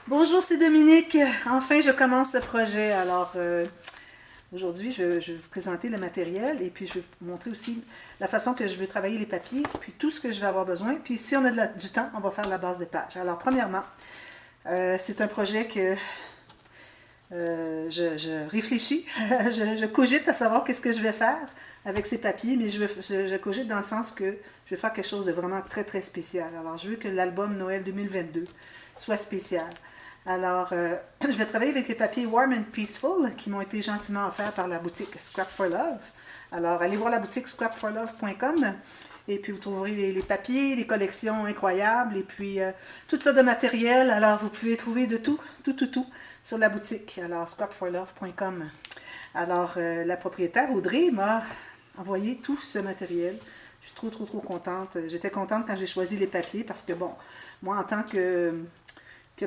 Bonjour, c'est Dominique. Enfin, je commence ce projet. Alors, aujourd'hui, je vais vous présenter le matériel et puis je vais vous montrer aussi la façon que je veux travailler les papiers, puis tout ce que je vais avoir besoin. Puis, si on a du temps, on va faire la base de page. Alors, premièrement, c'est un projet que je réfléchis, je cogite à savoir qu'est-ce que je vais faire avec ces papiers, mais je cogite dans le sens que je vais faire quelque chose de vraiment très, très spécial. Alors, je veux que l'album Noël 2022 soit spécial. Alors, je vais travailler avec les papiers Warm and Peaceful qui m'ont été gentiment offerts par la boutique Scrap for Love. Alors, allez voir la boutique scrapforlove.com et puis vous trouverez les papiers, les collections incroyables et puis toutes sortes de matériel. Alors, vous pouvez trouver de tout sur la boutique. Alors, scrapforlove.com. Alors, la propriétaire Audrey m'a envoyé tout ce matériel. Je suis trop contente. J'étais contente quand j'ai choisi les papiers parce que, bon, moi, en tant que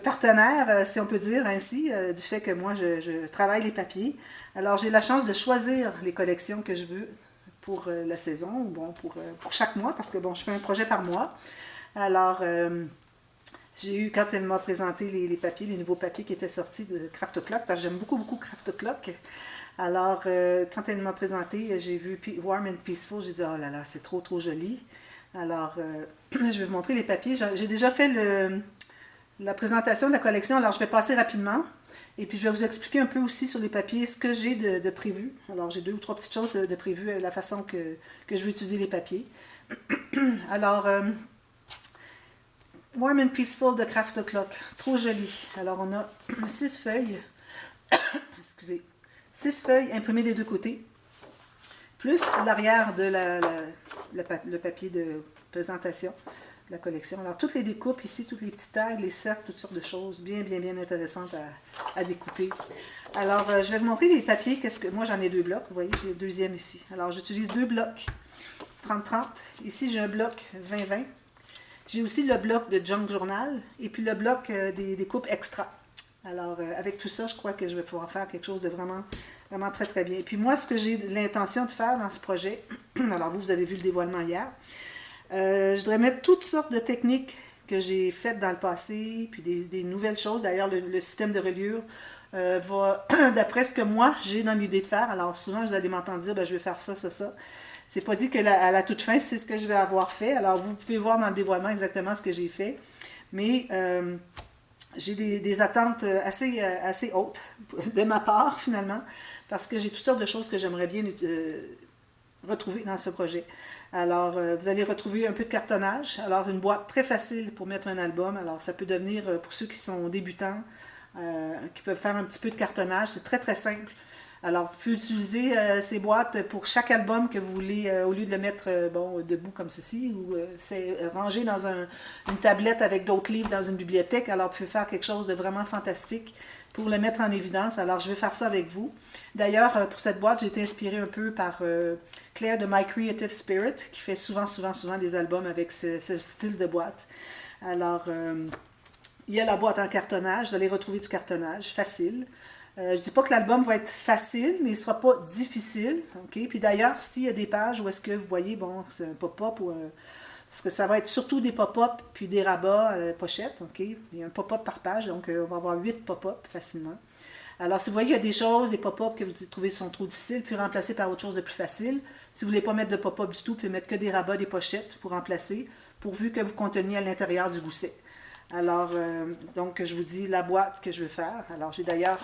partenaire, si on peut dire ainsi, du fait que moi, je travaille les papiers. Alors, j'ai la chance de choisir les collections que je veux pour la saison, ou bon, pour chaque mois, parce que, bon, je fais un projet par mois. Alors, j'ai eu, quand elle m'a présenté les papiers, les nouveaux papiers qui étaient sortis de Craft O'Clock, parce que j'aime beaucoup Craft O'Clock. Alors, quand elle m'a présenté, j'ai vu Warm and Peaceful, j'ai dit, oh là là, c'est trop joli. Alors, je vais vous montrer les papiers. J'ai déjà fait la présentation de la collection, alors je vais passer rapidement. Et puis je vais vous expliquer un peu aussi sur les papiers ce que j'ai de prévu. Alors j'ai 2 ou 3 petites choses de prévues, la façon que je vais utiliser les papiers. Alors, Warm and Peaceful de Craft O'Clock, trop joli. Alors on a 6 feuilles, excusez, 6 feuilles imprimées des 2 côtés, plus l'arrière de le papier de présentation. La collection. Alors, toutes les découpes ici, toutes les petites tags, les cercles, toutes sortes de choses bien intéressantes à découper. Alors, je vais vous montrer les papiers. Moi, j'en ai 2 blocs. Vous voyez, j'ai le deuxième ici. Alors, j'utilise 2 blocs 30-30. Ici, j'ai un bloc 20-20. J'ai aussi le bloc de Junk Journal et puis le bloc des découpes extra. Alors, avec tout ça, je crois que je vais pouvoir faire quelque chose de vraiment très bien. Et puis moi, ce que j'ai l'intention de faire dans ce projet, alors vous avez vu le dévoilement hier, je voudrais mettre toutes sortes de techniques que j'ai faites dans le passé, puis des nouvelles choses. D'ailleurs, le système de reliure va, d'après ce que moi, j'ai dans l'idée de faire. Alors, souvent, vous allez m'entendre dire, ben, je vais faire ça. C'est pas dit qu'à la toute fin, c'est ce que je vais avoir fait. Alors, vous pouvez voir dans le dévoilement exactement ce que j'ai fait. Mais j'ai des attentes assez hautes de ma part, finalement, parce que j'ai toutes sortes de choses que j'aimerais bien retrouver dans ce projet. Alors, vous allez retrouver un peu de cartonnage. Alors, une boîte très facile pour mettre un album. Alors, ça peut devenir, pour ceux qui sont débutants, qui peuvent faire un petit peu de cartonnage, c'est très simple. Alors, vous pouvez utiliser ces boîtes pour chaque album que vous voulez, au lieu de le mettre debout comme ceci, ou c'est rangé dans une tablette avec d'autres livres dans une bibliothèque. Alors, vous pouvez faire quelque chose de vraiment fantastique pour le mettre en évidence. Alors, je vais faire ça avec vous. D'ailleurs, pour cette boîte, j'ai été inspirée un peu par Claire de My Creative Spirit, qui fait souvent des albums avec ce style de boîte. Alors, il y a la boîte en cartonnage. Vous allez retrouver du cartonnage facile. Je ne dis pas que l'album va être facile, mais il ne sera pas difficile. Okay? Puis d'ailleurs, s'il y a des pages où est-ce que vous voyez, bon, c'est un pop-up ou parce que ça va être surtout des pop-up puis des rabats à la pochette. Okay? Il y a un pop-up par page, donc on va avoir 8 pop-up facilement. Alors, si vous voyez qu'il y a des choses, des pop-up que vous trouvez sont trop difficiles, puis remplacer par autre chose de plus facile. Si vous ne voulez pas mettre de pop-up du tout, vous pouvez mettre que des rabats, des pochettes pour remplacer, pourvu que vous conteniez à l'intérieur du gousset. Alors, donc, je vous dis la boîte que je vais faire. Alors, j'ai d'ailleurs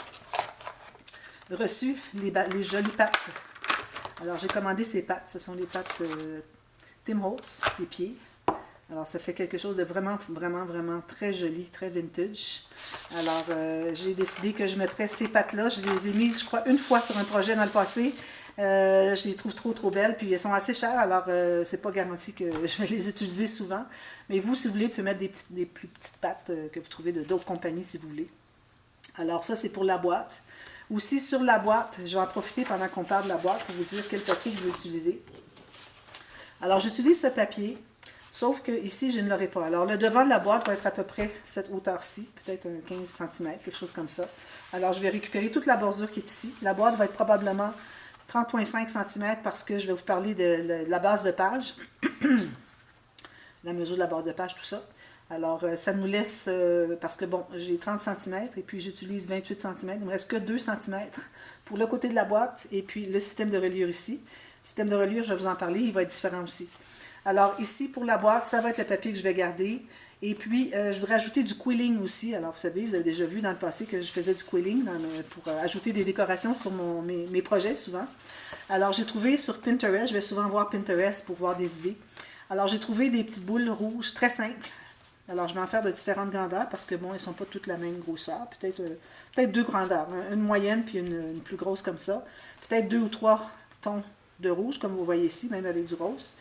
reçu les jolies pattes. Alors, j'ai commandé ces pattes. Ce sont les pattes Tim Holtz, les pieds. Alors, ça fait quelque chose de vraiment très joli, très vintage. Alors, j'ai décidé que je mettrais ces pattes-là. Je les ai mises, je crois, une fois sur un projet dans le passé. Je les trouve trop belles, puis elles sont assez chères, alors c'est pas garanti que je vais les utiliser souvent. Mais vous, si vous voulez, vous pouvez mettre des plus petites pattes que vous trouvez d'autres compagnies, si vous voulez. Alors, ça, c'est pour la boîte. Aussi, sur la boîte, je vais en profiter pendant qu'on parle de la boîte pour vous dire quel papier je vais utiliser. Alors, j'utilise ce papier. Sauf que ici, je ne l'aurai pas. Alors, le devant de la boîte va être à peu près cette hauteur-ci, peut-être un 15 cm, quelque chose comme ça. Alors, je vais récupérer toute la bordure qui est ici. La boîte va être probablement 30,5 cm parce que je vais vous parler de la base de page, la mesure de la barre de page, tout ça. Alors, ça nous laisse, parce que bon, j'ai 30 cm et puis j'utilise 28 cm. Il me reste que 2 cm pour le côté de la boîte et puis le système de reliure ici. Le système de reliure, je vais vous en parler, il va être différent aussi. Alors ici, pour la boîte, ça va être le papier que je vais garder. Et puis, je voudrais ajouter du quilling aussi. Alors, vous savez, vous avez déjà vu dans le passé que je faisais du quilling pour ajouter des décorations sur mes projets, souvent. Alors, j'ai trouvé sur Pinterest, je vais souvent voir Pinterest pour voir des idées. Alors, j'ai trouvé des petites boules rouges très simples. Alors, je vais en faire de différentes grandeurs parce que, bon, elles ne sont pas toutes la même grosseur. Peut-être deux grandeurs, une moyenne puis une plus grosse comme ça. Peut-être 2 ou 3 tons de rouge, comme vous voyez ici, même avec du rose.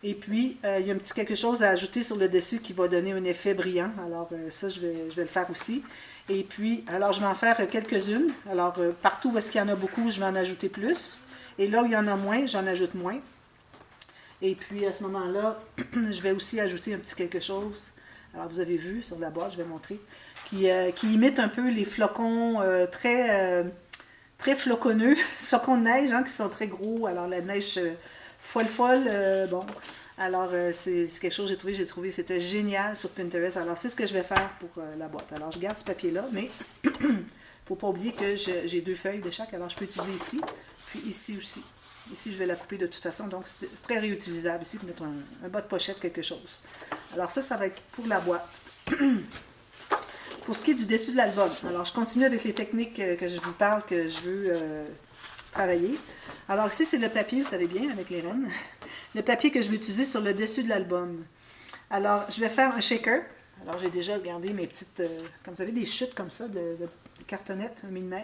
Et puis, il y a un petit quelque chose à ajouter sur le dessus qui va donner un effet brillant. Alors, ça, je vais le faire aussi. Et puis, alors, je vais en faire quelques-unes. Alors, partout où est-ce qu'il y en a beaucoup, je vais en ajouter plus. Et là où il y en a moins, j'en ajoute moins. Et puis, à ce moment-là, je vais aussi ajouter un petit quelque chose. Alors, vous avez vu sur la boîte, je vais montrer, qui imite un peu les flocons très floconneux, flocons de neige, hein, qui sont très gros. Alors, la neige folle, bon. Alors, c'est quelque chose que j'ai trouvé, c'était génial sur Pinterest. Alors, c'est ce que je vais faire pour la boîte. Alors, je garde ce papier-là, mais il ne faut pas oublier que j'ai 2 feuilles de chaque. Alors, je peux utiliser ici, puis ici aussi. Ici, je vais la couper de toute façon, donc c'est très réutilisable ici pour mettre un bas de pochette, quelque chose. Alors ça va être pour la boîte. Pour ce qui est du dessus de l'album, alors je continue avec les techniques que je vous parle, que je veux travailler. Alors ici, c'est le papier, vous savez bien, avec les rennes. Le papier que je vais utiliser sur le dessus de l'album. Alors, je vais faire un shaker. Alors, j'ai déjà gardé mes petites, comme vous savez, des chutes comme ça, de cartonnettes, 1 mm.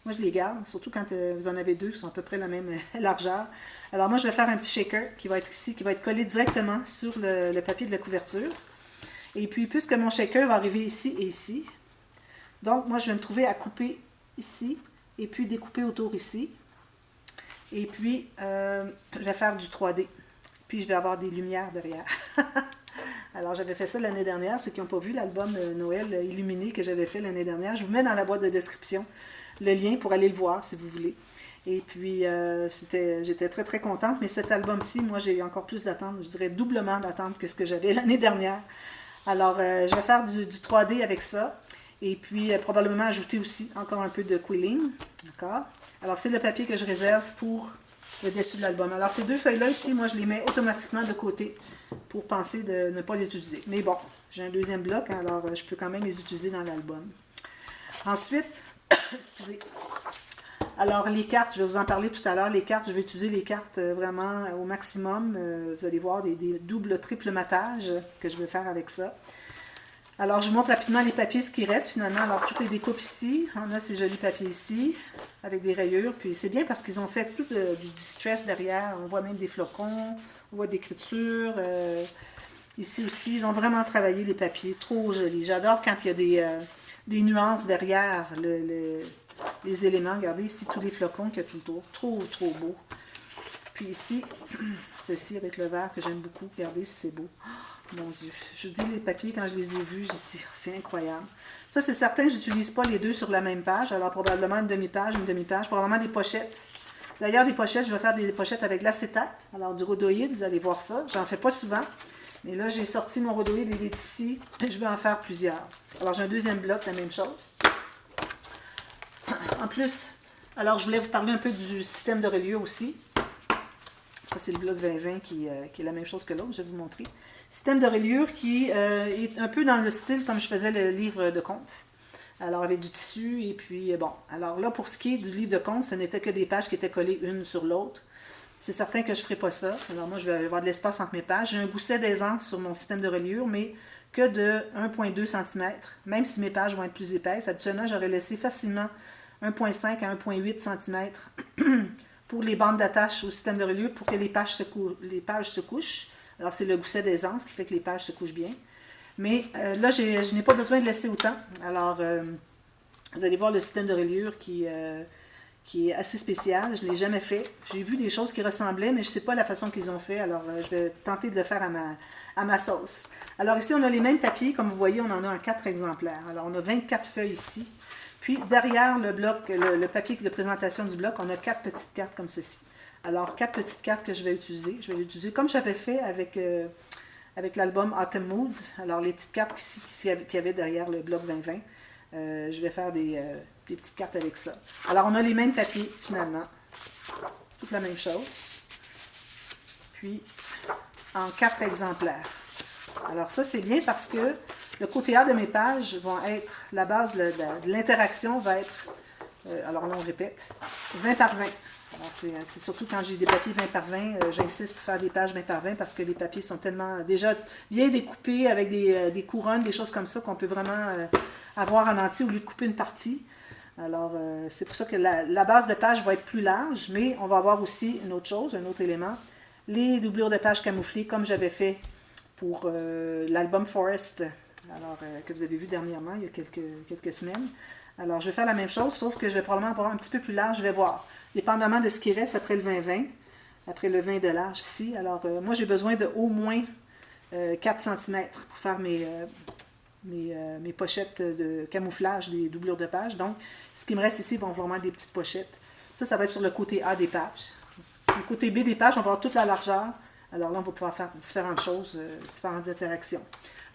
Moi, je les garde, surtout quand vous en avez 2 qui sont à peu près la même largeur. Alors, moi, je vais faire un petit shaker qui va être ici, qui va être collé directement sur le papier de la couverture. Et puis, puisque mon shaker va arriver ici et ici, donc, moi, je vais me trouver à couper ici et puis découper autour ici. Et puis, je vais faire du 3D. Puis, je vais avoir des lumières derrière. Alors, j'avais fait ça l'année dernière. Ceux qui n'ont pas vu l'album Noël illuminé que j'avais fait l'année dernière, je vous mets dans la boîte de description le lien pour aller le voir si vous voulez. Et puis, j'étais très, très contente. Mais cet album-ci, moi, j'ai eu encore plus d'attente. Je dirais doublement d'attente que ce que j'avais l'année dernière. Alors, je vais faire du 3D avec ça. Et puis, probablement ajouter aussi encore un peu de quilling. D'accord? Alors, c'est le papier que je réserve pour le dessus de l'album. Alors, ces 2 feuilles-là ici, moi, je les mets automatiquement de côté pour penser de ne pas les utiliser. Mais bon, j'ai un deuxième bloc, alors je peux quand même les utiliser dans l'album. Ensuite, excusez. Alors, les cartes, je vais vous en parler tout à l'heure. Les cartes, je vais utiliser les cartes vraiment au maximum. Vous allez voir des doubles, triple matages que je vais faire avec ça. Alors, je vous montre rapidement les papiers, ce qui reste finalement. Alors, toutes les découpes ici. On a ces jolis papiers ici, avec des rayures. Puis, c'est bien parce qu'ils ont fait tout du distress derrière. On voit même des flocons, on voit de l'écriture. Ici aussi, ils ont vraiment travaillé les papiers. Trop jolis. J'adore quand il y a des nuances derrière les éléments. Regardez ici tous les flocons qu'il y a tout autour. Trop, trop beau. Puis ici, ceci avec le vert que j'aime beaucoup. Regardez si c'est beau. Mon Dieu. Je vous dis, les papiers, quand je les ai vus, j'ai dit, c'est incroyable. Ça, c'est certain, je n'utilise pas les 2 sur la même page. Alors, probablement une demi-page, probablement des pochettes. D'ailleurs, des pochettes, je vais faire des pochettes avec l'acétate. Alors, du rhodoïde, vous allez voir ça. J'en fais pas souvent. Mais là, j'ai sorti mon rhodoïde, il est ici. Je vais en faire plusieurs. Alors, j'ai un deuxième bloc, la même chose. En plus, alors, je voulais vous parler un peu du système de reliure aussi. Ça, c'est le bloc 2020 qui est la même chose que l'autre, je vais vous montrer. Système de reliure qui est un peu dans le style comme je faisais le livre de contes. Alors, avec du tissu, et puis, bon. Alors là, pour ce qui est du livre de contes, ce n'était que des pages qui étaient collées une sur l'autre. C'est certain que je ne ferai pas ça. Alors moi, je vais avoir de l'espace entre mes pages. J'ai un gousset d'aisance sur mon système de reliure, mais que de 1,2 cm, même si mes pages vont être plus épaisses. Habituellement, j'aurais laissé facilement 1,5 à 1,8 cm pour les bandes d'attache au système de reliure pour que les pages se couchent. Alors, c'est le gousset d'aisance qui fait que les pages se couchent bien. Mais là, je n'ai pas besoin de laisser autant. Alors, vous allez voir le système de reliure qui est assez spécial. Je ne l'ai jamais fait. J'ai vu des choses qui ressemblaient, mais je ne sais pas la façon qu'ils ont fait. Alors, je vais tenter de le faire à ma sauce. Alors, ici, on a les mêmes papiers. Comme vous voyez, on en a en 4 exemplaires. Alors, on a 24 feuilles ici. Puis, derrière le bloc, le papier de présentation du bloc, on a 4 petites cartes comme ceci. Alors, 4 petites cartes que je vais utiliser. Je vais l'utiliser comme j'avais fait avec avec l'album Autumn Moods. Alors, les petites cartes ici qu'il y avait derrière le bloc 2020, je vais faire des petites cartes avec ça. Alors, on a les mêmes papiers, finalement. Toute la même chose. Puis, en 4 exemplaires. Alors, ça, c'est bien parce que le côté A de mes pages vont être, la base de l'interaction va être, alors là, on répète, 20 par 20. Alors, c'est surtout quand j'ai des papiers 20 par 20, j'insiste pour faire des pages 20 par 20 parce que les papiers sont tellement déjà bien découpés avec des couronnes, des choses comme ça qu'on peut vraiment avoir en entier au lieu de couper une partie. Alors, c'est pour ça que la base de page va être plus large, mais on va avoir aussi une autre chose, un autre élément, les doublures de pages camouflées comme j'avais fait pour l'album Forest, alors, que vous avez vu dernièrement, il y a quelques semaines. Alors, je vais faire la même chose, sauf que je vais probablement avoir un petit peu plus large, je vais voir. Dépendamment de ce qui reste après le 20-20, après le 20 de large ici. Alors, moi, j'ai besoin de au moins 4 cm pour faire mes pochettes de camouflage, des doublures de pages. Donc, ce qui me reste ici vont vraiment des petites pochettes. Ça va être sur le côté A des pages. Le côté B des pages, on va avoir toute la largeur. Alors là, on va pouvoir faire différentes choses, différentes interactions.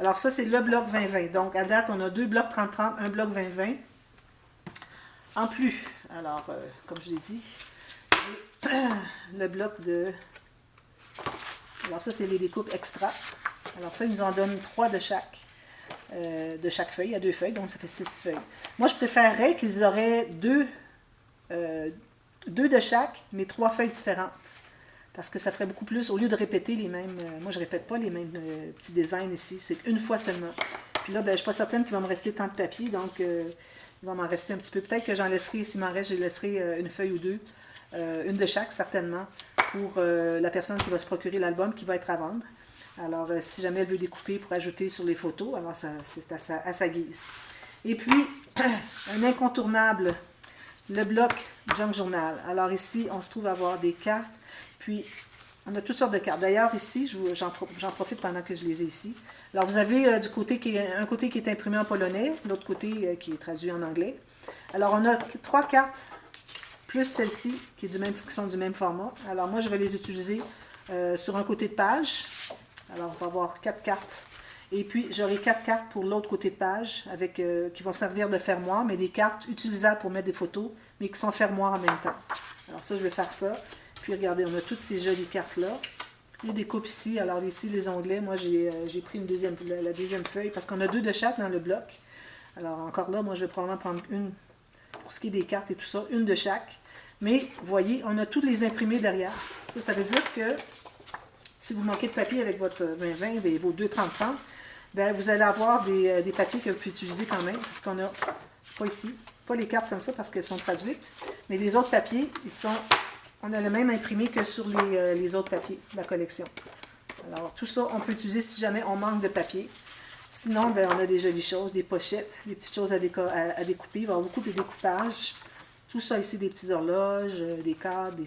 Alors ça, c'est le bloc 20-20. Donc, à date, on a 2 blocs 30-30, un bloc 20-20. En plus, alors, comme je l'ai dit, j'ai le bloc de... Alors ça, c'est les découpes extra. Alors ça, ils nous en donnent 3 de chaque feuille. Il y a 2 feuilles, donc ça fait 6 feuilles. Moi, je préférerais qu'ils auraient 2 de chaque, mais 3 feuilles différentes. Parce que ça ferait beaucoup plus, au lieu de répéter les mêmes... moi, je ne répète pas les mêmes petits designs ici. C'est une fois seulement. Puis là, ben, je ne suis pas certaine qu'il va me rester tant de papier, donc il va m'en rester un petit peu. Peut-être que j'en laisserai, s'il m'en reste, je laisserai une feuille ou 2. Une de chaque, certainement, pour la personne qui va se procurer l'album qui va être à vendre. Alors, si jamais elle veut découper pour ajouter sur les photos, alors c'est à sa guise. Et puis, un incontournable, le bloc Junk Journal. Alors ici, on se trouve à avoir des cartes. Puis, on a toutes sortes de cartes. D'ailleurs, ici, j'en profite pendant que je les ai ici. Alors, vous avez un côté qui est imprimé en polonais, l'autre côté qui est traduit en anglais. Alors, on a 3 cartes, plus celle-ci, qui sont du même format. Alors, moi, je vais les utiliser sur un côté de page. Alors, on va avoir 4 cartes. Et puis, j'aurai 4 cartes pour l'autre côté de page, qui vont servir de fermoir, mais des cartes utilisables pour mettre des photos, mais qui sont fermoirs en même temps. Alors, ça, je vais faire ça. Puis regardez, on a toutes ces jolies cartes-là. Il y a des coupes ici. Alors ici, les onglets, moi j'ai pris la deuxième feuille parce qu'on a 2 de chaque dans le bloc. Alors encore là, moi je vais probablement prendre une pour ce qui est des cartes et tout ça, une de chaque. Mais vous voyez, on a tous les imprimés derrière. Ça veut dire que si vous manquez de papier avec votre 20-20 et vos 2-30-30, ben, vous allez avoir des papiers que vous pouvez utiliser quand même. Parce qu'on a, pas ici, pas les cartes comme ça parce qu'elles sont traduites, mais les autres papiers, on a le même imprimé que sur les autres papiers de la collection. Alors, tout ça, on peut utiliser si jamais on manque de papier. Sinon, ben, on a des jolies choses, des pochettes, des petites choses à découper. Il va y avoir beaucoup de découpage. Tout ça ici, des petites horloges, des cartes, des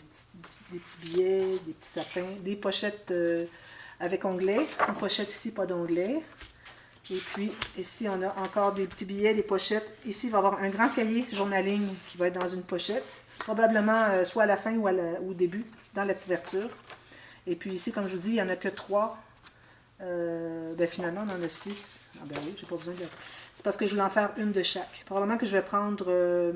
petits billets, des petits sapins, des pochettes avec onglets. Une pochette ici, pas d'onglet. Et puis, ici, on a encore des petits billets, des pochettes. Ici, il va y avoir un grand cahier journaling qui va être dans une pochette. Probablement soit à la fin ou au début, dans la couverture. Et puis ici, comme je vous dis, il n'y en a que 3. Ben finalement, on en a 6. Ah ben oui, j'ai pas besoin de... C'est parce que je voulais en faire une de chaque. Probablement que je vais prendre...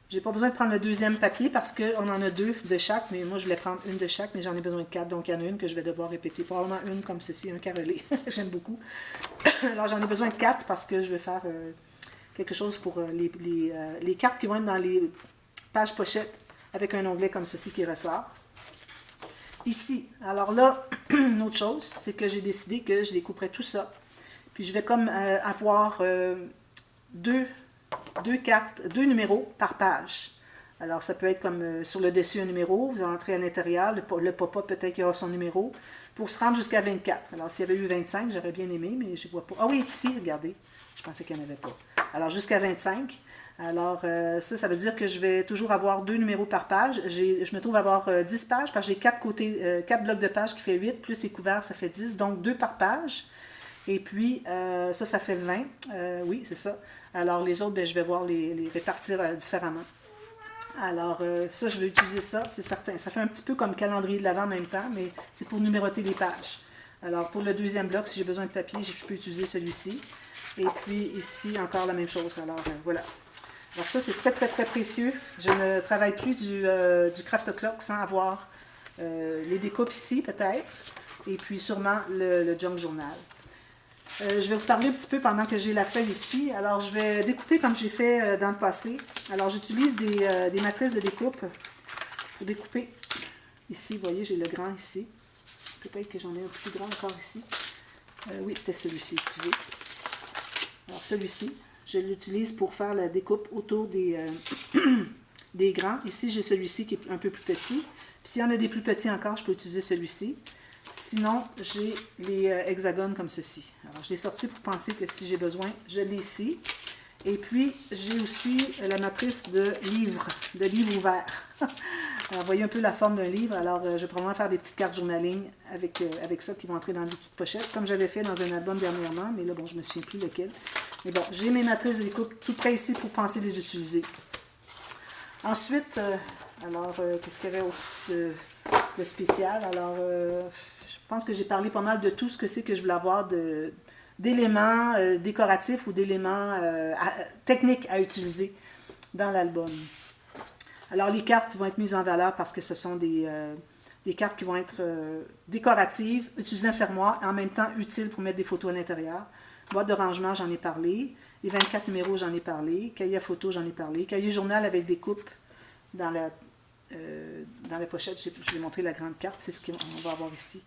J'ai pas besoin de prendre le deuxième papier parce qu'on en a 2 de chaque, mais moi je voulais prendre une de chaque, mais j'en ai besoin de 4. Donc il y en a une que je vais devoir répéter. Probablement une comme ceci, un carrelé. J'aime beaucoup. Alors j'en ai besoin de 4 parce que je vais faire quelque chose pour les cartes qui vont être dans les pages pochettes avec un onglet comme ceci qui ressort. Ici, alors là, une autre chose, c'est que j'ai décidé que je découperais tout ça. Puis je vais comme avoir deux cartes, 2 numéros par page. Alors ça peut être comme sur le dessus un numéro, vous entrez à l'intérieur, le pop-up peut-être qu'il y aura son numéro, pour se rendre jusqu'à 24. Alors s'il y avait eu 25, j'aurais bien aimé, mais je ne vois pas. Ah oui, il est ici, regardez. Je pensais qu'il n'y en avait pas. Alors jusqu'à 25. Alors ça veut dire que je vais toujours avoir 2 numéros par page. Je me trouve avoir 10 pages parce que j'ai 4 blocs de pages qui fait 8, plus les couverts, ça fait 10. Donc 2 par page. Et puis ça fait 20. Oui, c'est ça. Alors les autres, ben, je vais voir les répartir différemment. Alors ça, je vais utiliser ça, c'est certain. Ça fait un petit peu comme calendrier de l'Avent en même temps, mais c'est pour numéroter les pages. Alors, pour le deuxième bloc, si j'ai besoin de papier, je peux utiliser celui-ci. Et puis, ici, encore la même chose. Alors, voilà. Alors, ça, c'est très, très, très précieux. Je ne travaille plus du Craft Clock sans avoir les découpes ici, peut-être. Et puis, sûrement, le Junk Journal. Je vais vous parler un petit peu pendant que j'ai la feuille ici. Alors, je vais découper comme j'ai fait dans le passé. Alors, j'utilise des matrices de découpe pour découper. Ici, vous voyez, j'ai le grand ici. Peut-être que j'en ai un plus grand encore ici. Oui, c'était celui-ci, excusez. Alors, celui-ci, je l'utilise pour faire la découpe autour des grands. Ici, j'ai celui-ci qui est un peu plus petit. Puis, s'il y en a des plus petits encore, je peux utiliser celui-ci. Sinon, j'ai les hexagones comme ceci. Alors, je l'ai sorti pour penser que si j'ai besoin, je l'ai ici. Et puis, j'ai aussi la matrice de livre ouvert. Alors, vous voyez un peu la forme d'un livre. Alors, je vais probablement faire des petites cartes journaling avec ça qui vont entrer dans des petites pochettes, comme j'avais fait dans un album dernièrement. Mais là, bon, je ne me souviens plus lequel. Mais bon, j'ai mes matrices de découpe tout près ici pour penser les utiliser. Ensuite, qu'est-ce qu'il y avait de spécial? Alors, je pense que j'ai parlé pas mal de tout ce que c'est que je voulais avoir d'éléments décoratifs ou d'éléments techniques à utiliser dans l'album. Alors, les cartes vont être mises en valeur parce que ce sont des cartes qui vont être décoratives, utilisées en fermoir, et en même temps utiles pour mettre des photos à l'intérieur. Boîte de rangement, j'en ai parlé. Les 24 numéros, j'en ai parlé. Cahier à photo, j'en ai parlé. Cahier journal avec des coupes dans la pochette. Je vais montrer la grande carte, c'est ce qu'on va avoir ici.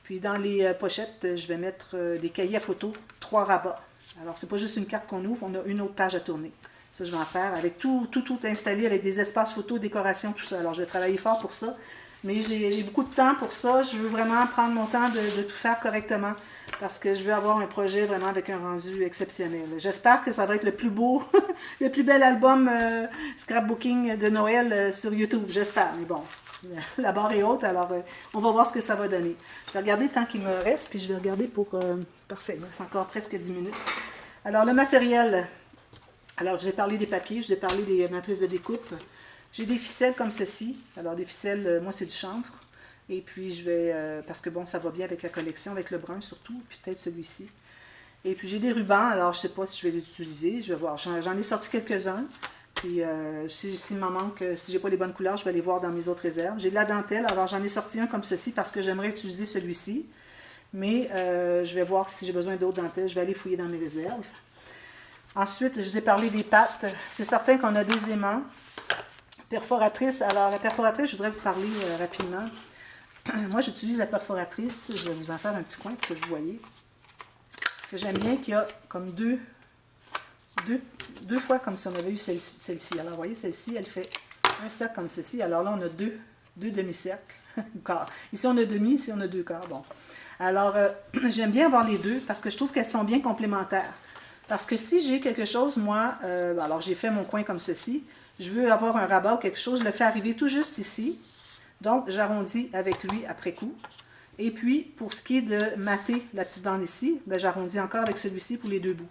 Puis dans les pochettes, je vais mettre des cahiers à photo, 3 rabats. Alors, c'est pas juste une carte qu'on ouvre, on a une autre page à tourner. Ça, je vais en faire avec tout installé, avec des espaces photos, décoration, tout ça. Alors, je vais travailler fort pour ça. Mais j'ai beaucoup de temps pour ça. Je veux vraiment prendre mon temps de tout faire correctement parce que je veux avoir un projet vraiment avec un rendu exceptionnel. J'espère que ça va être le plus beau, le plus bel album scrapbooking de Noël sur YouTube. J'espère. Mais bon, la barre est haute, alors on va voir ce que ça va donner. Je vais regarder tant qu'il me reste, puis je vais regarder pour... parfait, c'est encore presque 10 minutes. Alors, le matériel. Alors, je vous ai parlé des papiers, je vous ai parlé des matrices de découpe. J'ai des ficelles comme ceci. Alors, des ficelles, moi, c'est du chanvre. Et puis, je vais... parce que, bon, ça va bien avec la collection, avec le brun surtout, puis peut-être celui-ci. Et puis, j'ai des rubans. Alors, je ne sais pas si je vais les utiliser. Je vais voir. J'en ai sorti quelques-uns. Puis, s'il m'en manque, si j'ai pas les bonnes couleurs, je vais les voir dans mes autres réserves. J'ai de la dentelle. Alors, j'en ai sorti un comme ceci parce que j'aimerais utiliser celui-ci. Mais, je vais voir si j'ai besoin d'autres dentelles. Je vais aller fouiller dans mes réserves. Ensuite, je vous ai parlé des pattes. C'est certain qu'on a des aimants. Perforatrice. Alors, la perforatrice, je voudrais vous parler rapidement. Moi, j'utilise la perforatrice. Je vais vous en faire un petit coin pour que vous voyez. Que j'aime bien, qu'il y a comme deux fois comme ça. On avait eu celle-ci. Alors, vous voyez, celle-ci, elle fait un cercle comme ceci. Alors là, on a deux demi-cercles. Ici, on a demi, ici, on a 2 quarts. Bon. Alors, j'aime bien avoir les deux parce que je trouve qu'elles sont bien complémentaires. Parce que si j'ai quelque chose, moi, alors j'ai fait mon coin comme ceci, je veux avoir un rabat ou quelque chose, je le fais arriver tout juste ici. Donc, j'arrondis avec lui après coup. Et puis, pour ce qui est de mater la petite bande ici, j'arrondis encore avec celui-ci pour les 2 bouts.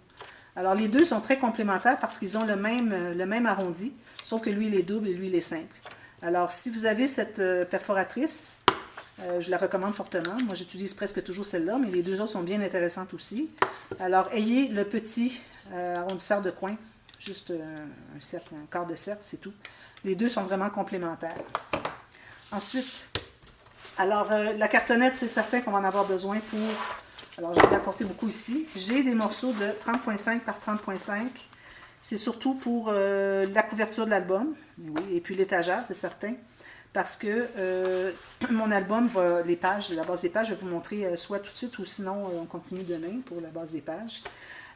Alors, les deux sont très complémentaires parce qu'ils ont le même arrondi, sauf que lui, il est double et lui, il est simple. Alors, si vous avez cette perforatrice, je la recommande fortement. Moi, j'utilise presque toujours celle-là, mais les 2 autres sont bien intéressantes aussi. Alors, ayez le petit arrondisseur de coin, juste un cercle, un quart de cercle, c'est tout. Les deux sont vraiment complémentaires. Ensuite, alors, la cartonnette, c'est certain qu'on va en avoir besoin pour... Alors, je vais l'apporter beaucoup ici. J'ai des morceaux de 30,5 par 30,5. C'est surtout pour la couverture de l'album, oui, et puis l'étagère, c'est certain. Parce que mon album, les pages, la base des pages, je vais vous montrer soit tout de suite ou sinon on continue demain pour la base des pages.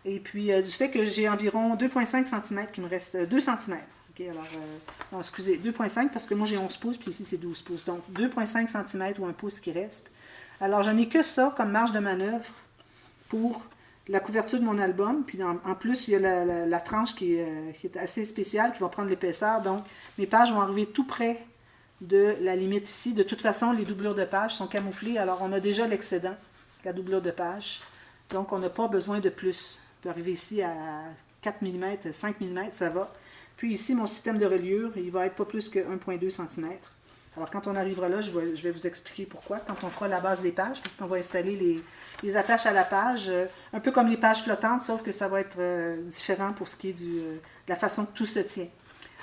Et puis du fait que j'ai environ 2,5 cm qui me reste, 2 cm. Okay, alors, non, excusez, 2,5 parce que moi j'ai 11 pouces, puis ici c'est 12 pouces. Donc 2,5 cm ou 1 pouce qui reste. Alors j'en ai que ça comme marge de manœuvre pour la couverture de mon album. Puis en plus, il y a la tranche qui est assez spéciale, qui va prendre l'épaisseur. Donc mes pages vont arriver tout près de la limite ici. De toute façon, les doublures de pages sont camouflées. Alors, on a déjà l'excédent, la doublure de page. Donc, on n'a pas besoin de plus. On peut arriver ici à 4 mm, 5 mm, ça va. Puis ici, mon système de reliure, il va être pas plus que 1,2 cm. Alors, quand on arrivera là, je vais vous expliquer pourquoi. Quand on fera la base des pages, parce qu'on va installer les attaches à la page, un peu comme les pages flottantes, sauf que ça va être différent pour ce qui est de la façon que tout se tient.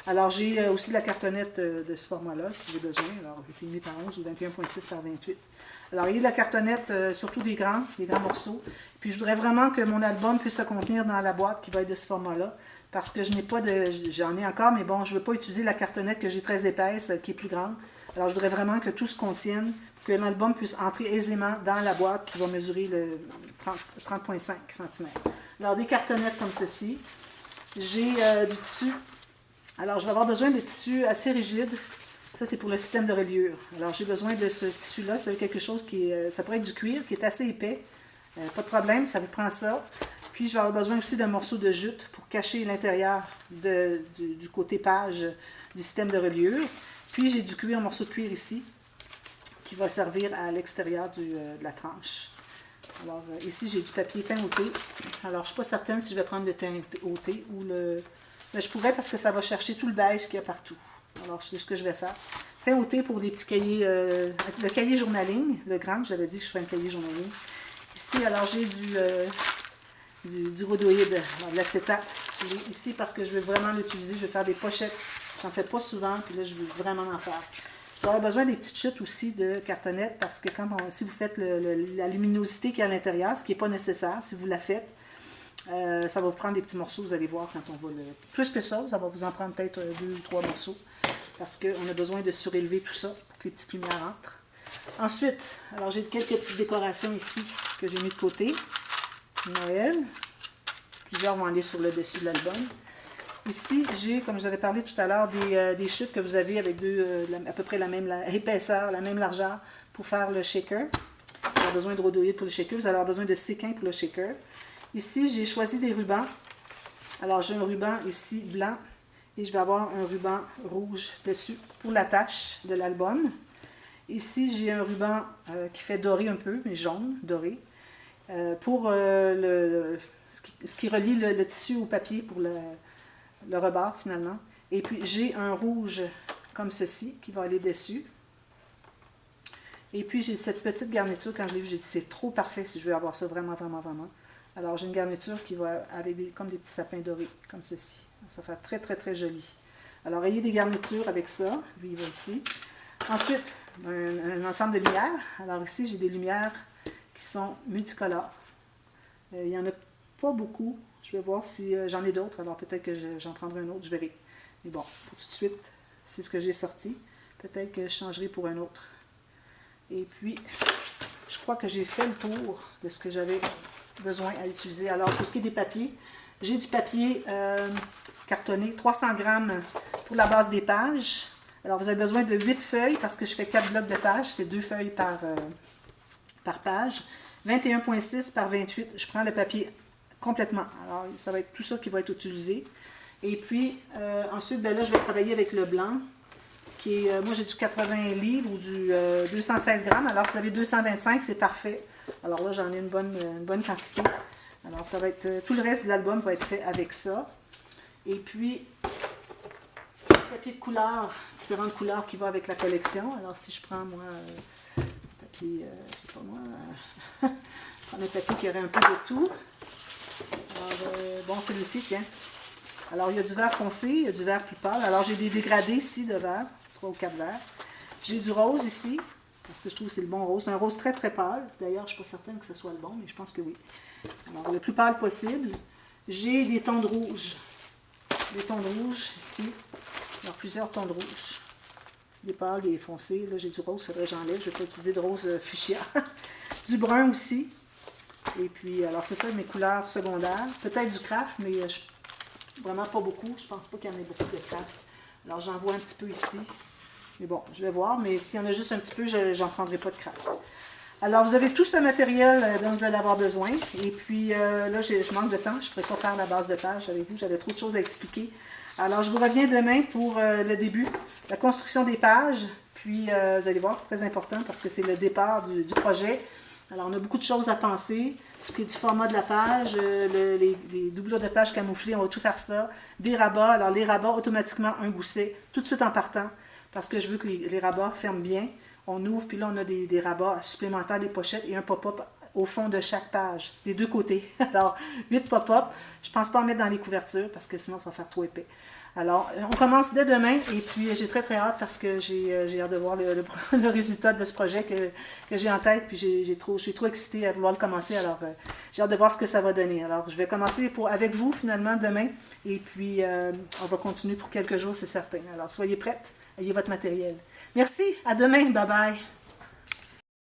Alors, j'ai aussi la cartonnette de ce format-là, si j'ai besoin. Alors, 8,5 par 11 ou 21,6 par 28. Alors, il y a de la cartonnette, surtout des grands morceaux. Puis, je voudrais vraiment que mon album puisse se contenir dans la boîte qui va être de ce format-là. Parce que je n'ai pas de... J'en ai encore, mais bon, je ne veux pas utiliser la cartonnette que j'ai très épaisse, qui est plus grande. Alors, je voudrais vraiment que tout se contienne, que l'album puisse entrer aisément dans la boîte qui va mesurer le 30,5 cm. Alors, des cartonnettes comme ceci. J'ai du tissu. Alors, je vais avoir besoin de tissu assez rigide. Ça, c'est pour le système de reliure. Alors, j'ai besoin de ce tissu-là. C'est quelque chose qui est... ça pourrait être du cuir, qui est assez épais. Pas de problème, ça vous prend ça. Puis, je vais avoir besoin aussi d'un morceau de jute pour cacher l'intérieur du côté page du système de reliure. Puis, j'ai du cuir, un morceau de cuir ici, qui va servir à l'extérieur de la tranche. Alors, ici, j'ai du papier teint outé. Alors, je ne suis pas certaine si je vais prendre le teint outé ou le... Mais je pourrais parce que ça va chercher tout le beige qu'il y a partout. Alors, c'est ce que je vais faire. Teint outé pour les petits cahiers, le cahier journaling, le grand, j'avais dit que je ferais un cahier journaling. Ici, alors, j'ai du rhodoïde, de l'acétate. Je l'ai ici parce que je veux vraiment l'utiliser. Je vais faire des pochettes. J'en fais pas souvent, puis là, je veux vraiment en faire. J'aurai besoin des petites chutes aussi de cartonnette parce que si vous faites la luminosité qu'il y a à l'intérieur, ce qui n'est pas nécessaire, si vous la faites, ça va vous prendre des petits morceaux, vous allez voir quand on va le... Plus que ça va vous en prendre peut-être 2 ou 3 morceaux parce qu'on a besoin de surélever tout ça pour que les petites lumières entrent. Ensuite, alors j'ai quelques petites décorations ici que j'ai mis de côté. Noël. Plusieurs vont aller sur le dessus de l'album. Ici, j'ai, comme je vous avais parlé tout à l'heure, des chutes que vous avez avec à peu près la même épaisseur, la même largeur pour faire le shaker. Vous avez besoin de rhodoïde pour le shaker. Vous allez avoir besoin de séquin pour le shaker. Ici, j'ai choisi des rubans. Alors, j'ai un ruban ici blanc et je vais avoir un ruban rouge dessus pour l'attache de l'album. Ici, j'ai un ruban qui fait doré un peu, mais jaune, doré, pour ce qui relie le tissu au papier pour le rebord finalement. Et puis, j'ai un rouge comme ceci qui va aller dessus. Et puis, j'ai cette petite garniture. Quand je l'ai vue, j'ai dit c'est trop parfait si je veux avoir ça vraiment, vraiment, vraiment. Alors, j'ai une garniture qui va avec comme des petits sapins dorés, comme ceci. Ça va faire très, très, très joli. Alors, ayez des garnitures avec ça. Lui, il va ici. Ensuite, un ensemble de lumières. Alors, ici, j'ai des lumières qui sont multicolores. Il n'y en a pas beaucoup. Je vais voir si j'en ai d'autres. Alors, peut-être que j'en prendrai un autre. Je verrai. Mais bon, pour tout de suite, c'est ce que j'ai sorti. Peut-être que je changerai pour un autre. Et puis, je crois que j'ai fait le tour de ce que j'avais besoin à utiliser. Alors, pour ce qui est des papiers, j'ai du papier cartonné, 300 grammes pour la base des pages. Alors, vous avez besoin de 8 feuilles parce que je fais 4 blocs de pages. C'est 2 feuilles par page. 21,6 par 28. Je prends le papier complètement. Alors, ça va être tout ça qui va être utilisé. Et puis, ensuite, ben là, je vais travailler avec le blanc. Moi, j'ai du 80 livres ou du 216 grammes. Alors, si vous avez 225, c'est parfait. Alors là, j'en ai une bonne quantité. Alors, ça va être tout le reste de l'album va être fait avec ça. Et puis, papier de couleur, différentes couleurs qui vont avec la collection. Alors, si je prends, moi, papier, je sais pas moi, je prends un papier qui aurait un peu de tout. Alors, bon, celui-ci, tiens. Alors, il y a du vert foncé, il y a du vert plus pâle. Alors, j'ai des dégradés ici de vert, 3 ou 4 verts. J'ai du rose ici, parce que je trouve que c'est le bon rose. C'est un rose très, très pâle. D'ailleurs, je ne suis pas certaine que ce soit le bon, mais je pense que oui. Alors, le plus pâle possible. J'ai des tons de rouge. Des tons de rouge ici. Alors, plusieurs tons de rouge. Des pâles, des foncés. Là, j'ai du rose, il faudrait que j'enlève. Je vais pas utiliser de rose fuchsia. Du brun aussi. Et puis, alors, c'est ça mes couleurs secondaires. Peut-être du craft, mais vraiment pas beaucoup. Je pense pas qu'il y en ait beaucoup de craft. Alors, j'en vois un petit peu ici. Mais bon, je vais voir. Mais s'il y en a juste un petit peu, j'en prendrai pas de craft. Alors, vous avez tout ce matériel dont vous allez avoir besoin. Et puis, là, je manque de temps. Je ne pourrais pas faire la base de page avec vous. J'avais trop de choses à expliquer. Alors, je vous reviens demain pour le début, la construction des pages. Puis, vous allez voir, c'est très important parce que c'est le départ du projet. Alors, on a beaucoup de choses à penser. Tout ce qui est du format de la page, les doublures de page camouflées, on va tout faire ça. Des rabats. Alors, les rabats, automatiquement, un gousset, tout de suite en partant. parce que je veux que les rabats ferment bien. On ouvre, puis là, on a des rabats supplémentaires, des pochettes et un pop-up au fond de chaque page, des deux côtés. Alors, 8 pop-up. Je ne pense pas en mettre dans les couvertures parce que sinon, ça va faire trop épais. Alors, on commence dès demain et puis j'ai très très hâte parce que j'ai hâte de voir le résultat de ce projet que j'ai en tête. Puis je suis trop excitée à vouloir le commencer. Alors, j'ai hâte de voir ce que ça va donner. Alors, je vais commencer avec vous finalement demain et puis on va continuer pour quelques jours, c'est certain. Alors, soyez prêtes, ayez votre matériel. Merci, à demain, bye bye.